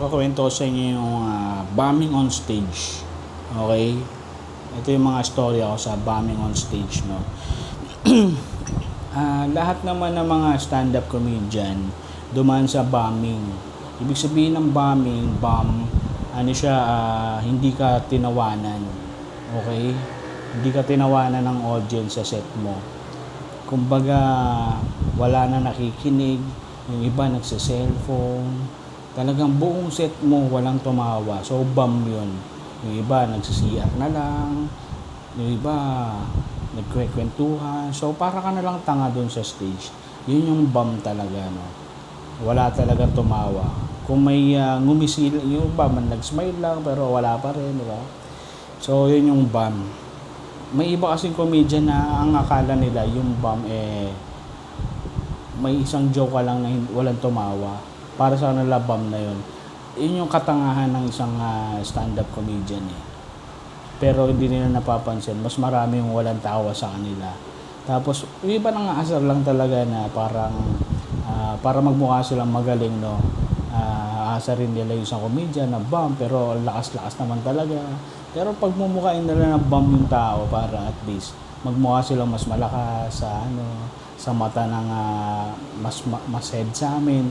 ikukwento ko sa inyo yung bombing on stage. Okay? Ito yung mga storya ko sa bombing on stage, no? Lahat naman ng mga stand-up comedian dumaan sa bombing. Ibig sabihin ng bombing, ano siya, hindi ka tinawanan. Okay? Hindi ka tinawanan ng audience sa set mo. Kumbaga, wala na nakikinig, yung iba nagsa-cellphone, talagang buong set mo walang tumawa. So, bomb yun. Yung iba nagsisiyar na lang, yung iba nagkwekwentuhan. So, para ka na lang tanga dun sa stage. Yun yung bomb talaga, no? Wala talagang tumawa. Kung may ngumisil, yung iba man nag-smile lang pero wala pa rin, di ba? So, yun yung bomb. May iba kasing comedian na ang akala nila yung bomb may isang joke ka lang na walang tumawa. Para sa kanila bomb na yun. Yun yung katangahan ng isang stand-up comedian eh. Pero hindi nila napapansin, mas marami yung walang tawa sa kanila. Tapos, yung iba nang aasar lang talaga na parang para magmukha silang magaling, no? Aasarin nila yung isang comedian na bomb, pero lakas-lakas naman talaga. Pero pag mumukhain nila na bomb yung tao, para at least magmukha silang mas malakas sa mata ng mas head sa amin.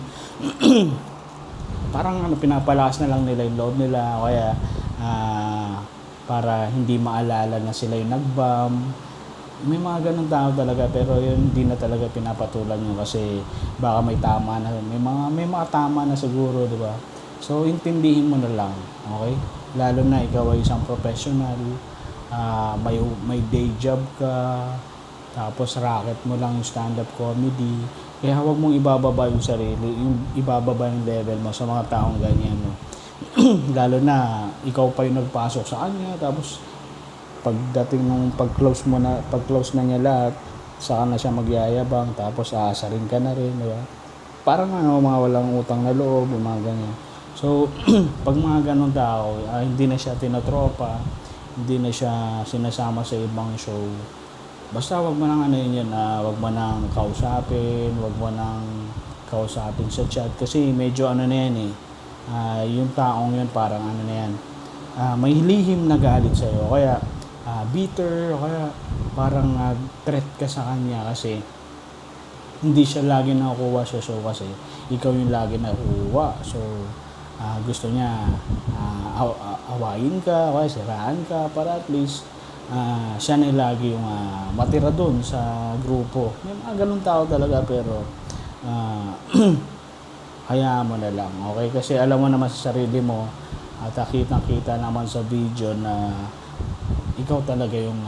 Parang pinapalakas na lang nila yung loob nila, kaya para hindi maalala na sila yung nag-bomb. May mga ganun tao talaga, pero yun hindi na talaga pinapatulan yun kasi baka may tama na, may mga tama na siguro, di ba? So intindihin mo na lang, okay? Lalo na ikaw ay isang professional, may day job ka, tapos racket mo lang yung stand-up comedy. Kaya huwag mong ibababa yung sarili, yung ibababa yung level mo sa mga taong ganyan, no? Lalo na ikaw pa yung nagpasok sa kanya, tapos pagdating nung pag-close na niya lahat, saka na siya magyayabang, tapos aasarin ka na rin, di ba? Parang mga walang utang na loob, mga ganyan. So, pag mga ganun tao, hindi na siya tinotropa, hindi na siya sinasama sa ibang show. Basta wag mo nang wag mo nang kausapin, wag mo nang kausapin sa chat kasi medyo na yan eh. Yung taong yun parang na yan. May lihim na galit sa iyo, kaya bitter, o kaya parang threat ka sa kanya kasi hindi siya lagi nakukuha sa show kasi ikaw yung lagi nakukuha. So, gusto niya awayin ka, o kaya siraan ka para at least siya na lagi yung matira doon sa grupo. May mga ganun tao talaga, pero hayaan mo na lang, okay? Kasi alam mo naman sa sarili mo at kitang-kita naman sa video na ikaw talaga yung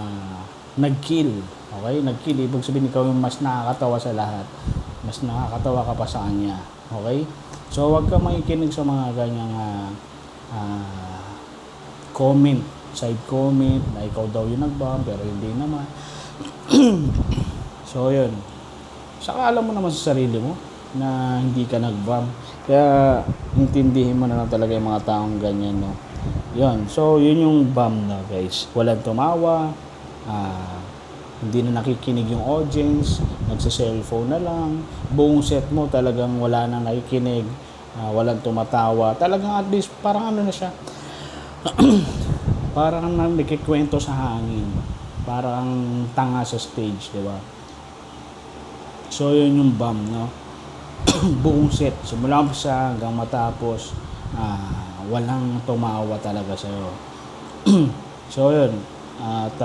nag-kill, okay? Nag-kill, ibig sabihin ikaw yung mas nakakatawa sa lahat, mas nakakatawa ka pa sa kanya, okay? So wag ka makikinig sa mga ganyang comment, side comment na ikaw daw yung nag-bomb pero hindi naman. So yun, saka alam mo naman sa sarili mo na hindi ka nag-bomb, kaya intindihin mo na lang talaga yung mga taong ganyan, no? Yun, so yun yung bomb na, guys. Walang tumawa, hindi na nakikinig yung audience, nagsa-cellphone na lang, buong set mo talagang wala na nakikinig, walang tumatawa, talagang at least parang na siya parang nakikwento sa hangin, parang tanga sa stage, di ba? So yun yung bomb, no? Buong set, simula sa hanggang matapos, walang tumawa talaga sa'yo. So yun, at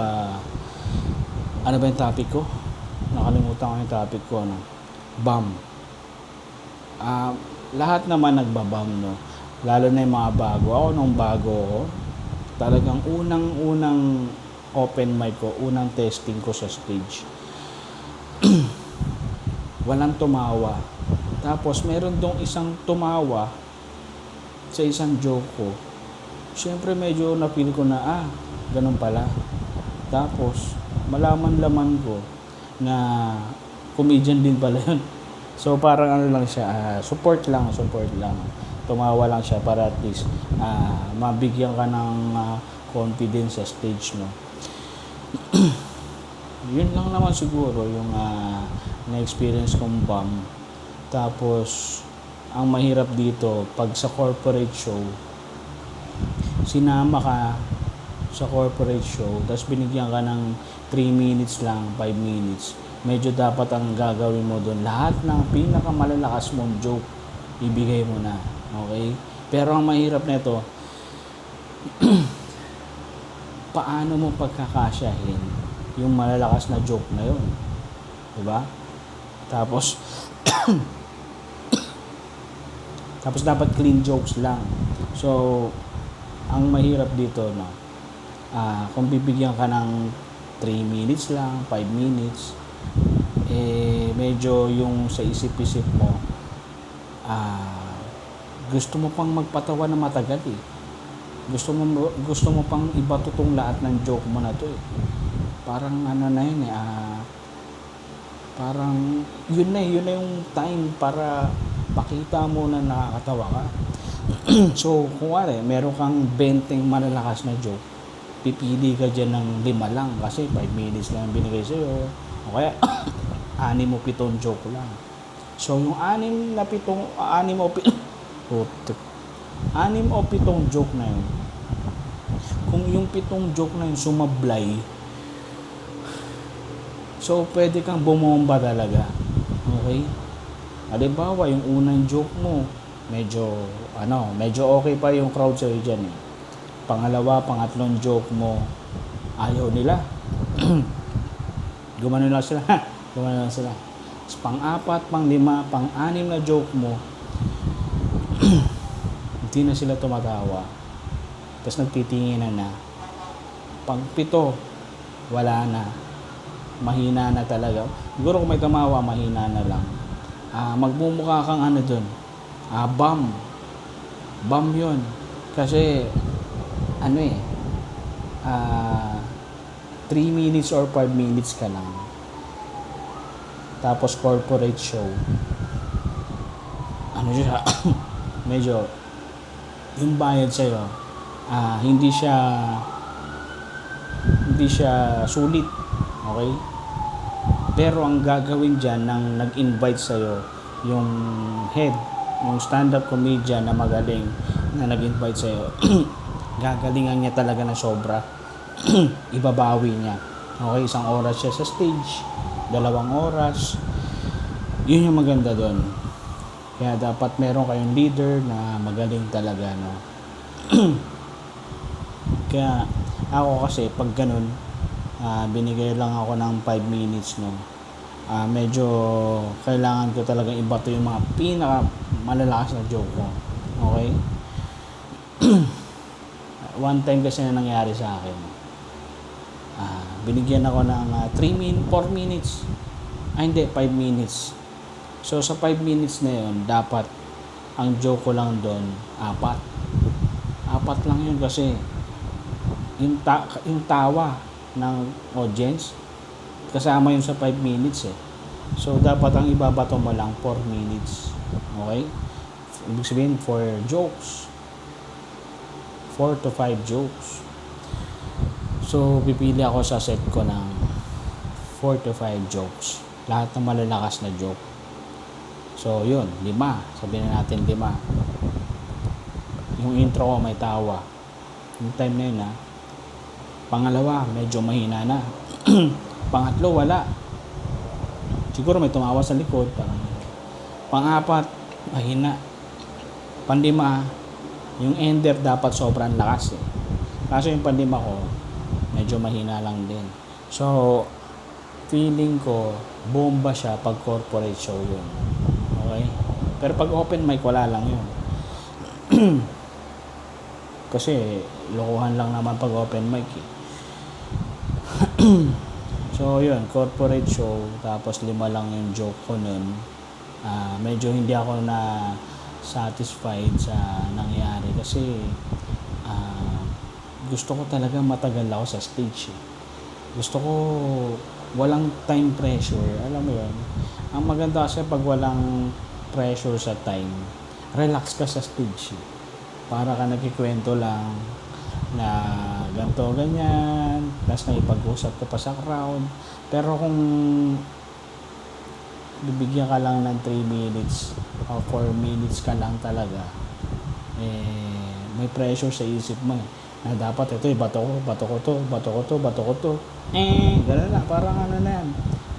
ano ba yung topic ko? Nakalimutan ko yung topic ko, no? Bomb. Lahat naman nagbabomb, no? Lalo na yung mga bago. Ako nung bago ako, talagang unang open mic ko, unang testing ko sa stage. Walang tumawa. Tapos meron dong isang tumawa sa isang joke ko. Siyempre medyo na-feel ko na, ganun pala. Tapos malaman ko na comedian din pala yun. So parang lang siya, support lang. Tumawa lang siya para at least mabigyan ka ng confidence sa stage, no? Yun lang naman siguro yung na-experience kong bomb. Tapos ang mahirap dito, pag sa corporate show, sinama ka sa corporate show, tapos binigyan ka ng 3 minutes lang, 5 minutes, medyo dapat ang gagawin mo doon, lahat ng pinakamalalakas mong joke, ibigay mo na. Okay? Pero ang mahirap nito, paano mo pagkakasyahin yung malalakas na joke na yun? Diba? Tapos, tapos dapat clean jokes lang. So, ang mahirap dito, no, kung bibigyan ka ng 3 minutes lang, 5 minutes, medyo yung sa isip-isip mo, gusto mo pang magpatawa na matagal eh. Gusto mo pang ibatutong lahat ng joke mo na to eh. Parang ano na yun eh, parang yun na yung time para pakita mo na nakakatawa ka. So, kung meron kang 20 malalakas na joke, pipili ka dyan ng 5 lang kasi 5 minutes lang binigay sa'yo. O kaya, 6 o 7 joke lang. So, yung 6 o 7 joke na yun, kung yung 7 joke na yun sumablay, so, pwede kang bumomba talaga. Okay? Halimbawa, yung unang joke mo, medyo okay pa yung crowd sa'yo dyan eh. Pangalawa, pangatlong joke mo, ayaw nila. Gumano lang sila. Tapos pang-4, pang-5, pang-6 na joke mo, hindi na sila tumatawa. Tapos nagtitinginan na. Pang-7, wala na. Mahina na talaga. Siguro kung may tumawa, mahina na lang. Magmumukha kang dun. Bam yun. Kasi, 3 minutes or 5 minutes ka lang. Tapos corporate show. Medyo, yung bayad sa'yo, hindi siya sulit. Okay? Pero ang gagawin dyan ng nag-invite sa'yo, yung head, yung stand-up comedian na magaling na nag-invite sa'yo, gagalingan niya talaga na sobra. Ibabawi niya. Okay, 1 oras siya sa stage, 2 oras. Yun yung maganda doon. Kaya dapat meron kayong leader na magaling talaga, no? Kaya ako kasi pag ganun, binigay lang ako ng 5 minutes, no? Medyo kailangan ko talagang ibato yung mga pinaka malalakas na joke ko. Okay? One time kasi na nangyari sa akin. Binigyan ako ng 4 minutes. Hindi, 5 minutes. So, sa 5 minutes na yun, dapat ang joke ko lang doon, 4. 4 lang yun kasi yung tawa ng audience, kasama yun sa 5 minutes eh. So, dapat ang ibabato mo lang 4 minutes. Okay? Ibig sabihin, 4 jokes. 4 to 5 jokes. So, pipili ako sa set ko ng 4 to 5 jokes. Lahat ng malalakas na joke. So, yun, 5. Sabihin natin 5. Yung intro ko may tawa. Yung time na yun Pangalawa, medyo mahina na. Pangatlo, wala. Siguro may tumawa sa likod. Pang-4, mahina. Pang-5, yung ender dapat sobrang lakas eh. Kaso yung pang-5 ko, medyo mahina lang din. So, feeling ko, bomba siya pag corporate show yun. Okay? Pero pag open mic, wala lang yun. Kasi, lokohan lang naman pag open mic eh. So, yun, corporate show, tapos 5 lang yung joke ko nun. Medyo hindi ako na satisfied sa nangyari kasi gusto ko talaga matagal ako sa stage eh. Gusto ko walang time pressure, alam mo yun. Ang maganda kasi pag walang pressure sa time, relax ka sa stage eh. Para ka nagkikwento lang na ganito, ganyan, tapos naipag-usap ko pa sa crowd. Pero kung bibigyan ka lang ng 3 minutes o 4 minutes ka lang talaga, may pressure sa isip mo na dapat ito, bato ko, bato ko to, bato ko to, bato ko to. Gano'n na, parang ano na yan.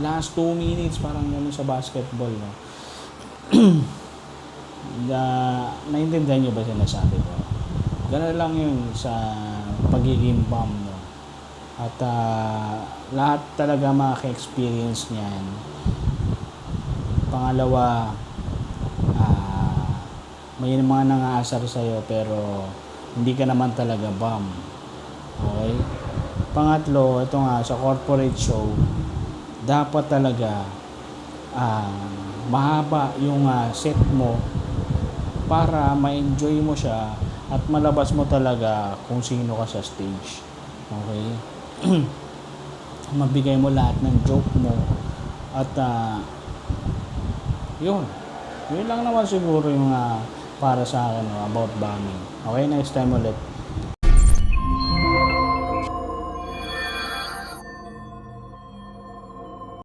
Last 2 minutes, parang gano'n sa basketball, no? Naintindihan nyo ba sinasabi ko? Gano'n lang yun sa pagiging bum, no? At lahat talaga maka-experience niyan. Pangalawa, may mga nangaasar sa'yo pero hindi ka naman talaga bum. Okay? Pangatlo, ito nga, sa corporate show, dapat talaga mahaba yung set mo para ma-enjoy mo siya at malabas mo talaga kung sino ka sa stage. Okay? Mabigay mo lahat ng joke mo at yun lang naman siguro yung para sa akin about bombing. Okay, next time ulit.